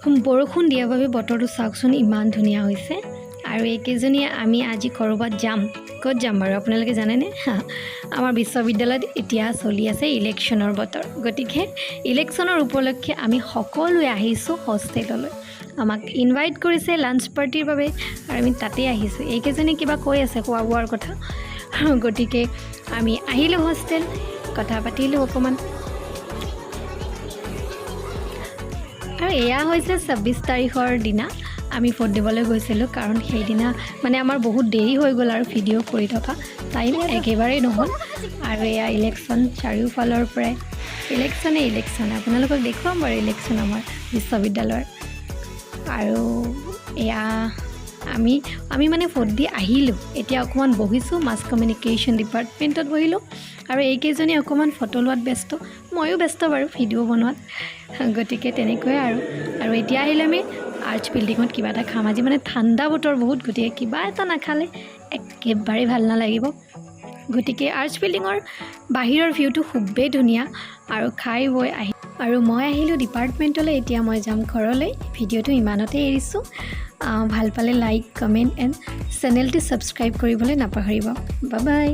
বৰষুণ দিয়াৰ বাবে বতৰটো চাওকচোন ইমান ধুনীয়া হৈছে আৰু এইকেইজনীয়ে আমি আজি ক'ৰবাত যাম ক'ত যাম বাৰু আপোনালোকে জানেনে আমাৰ বিশ্ববিদ্যালয়ত এতিয়া চলি আছে ইলেকশ্যনৰ বতৰ গতিকে ইলেকশ্যনৰ উপলক্ষে আমি সকলোৱে আহিছোঁ হোষ্টেললৈ আমাক ইনভাইট কৰিছে লাঞ্চ পাৰ্টিৰ বাবে আৰু আমি তাতে আহিছোঁ এইকেইজনী কিবা কৈ আছে খোৱা বোৱাৰ কথা গতিকে আমি আহিলোঁ হোষ্টেল কথা পাতিলোঁ অকণমান আৰু এয়া হৈছে 26 তাৰিখৰ দিনা আমি ফটো দিবলৈ গৈছিলোঁ কাৰণ সেইদিনা মানে আমাৰ বহুত দেৰি হৈ গ'ল আৰু ভিডিঅ' কৰি থকা টাইম একেবাৰেই নহ'ল আৰু এয়া ইলেকশ্যন চাৰিওফালৰ পৰাই ইলেকশ্যন আপোনালোকক দেখুৱাম বাৰু ইলেকশ্যন আমাৰ বিশ্ববিদ্যালয়ৰ আৰু এয়া আমি মানে ফটো দি আহিলোঁ এতিয়া অকণমান বহিছোঁ মাছ কমিউনিকেশ্যন ডিপাৰ্টমেণ্টত বহিলোঁ আৰু এইকেইজনী অকণমান ফটো লোৱাত ব্যস্ত ময়ো ব্যস্ত বাৰু ভিডিঅ' বনোৱাত গতিকে তেনেকুৱাই আৰু এতিয়া আহিলে আমি আৰ্টছ বিল্ডিঙত কিবা এটা খাম আজি মানে ঠাণ্ডা বতৰ বহুত গতিকে কিবা এটা নাখালে একেবাৰে ভাল নালাগিব গতিকে আৰ্টছ বিল্ডিঙৰ বাহিৰৰ ভিউটো খুবেই ধুনীয়া আৰু খাই বৈ আহি আৰু মই আহিলোঁ ডিপাৰ্টমেণ্টলৈ এতিয়া মই যাম ঘৰলৈ ভিডিঅ'টো ইমানতে এৰিছোঁ ভাল পালে লাইক কমেণ্ট এণ্ড চেনেলটো ছাবস্ক্ৰাইব কৰিবলৈ নাপাহৰিব বাই বাই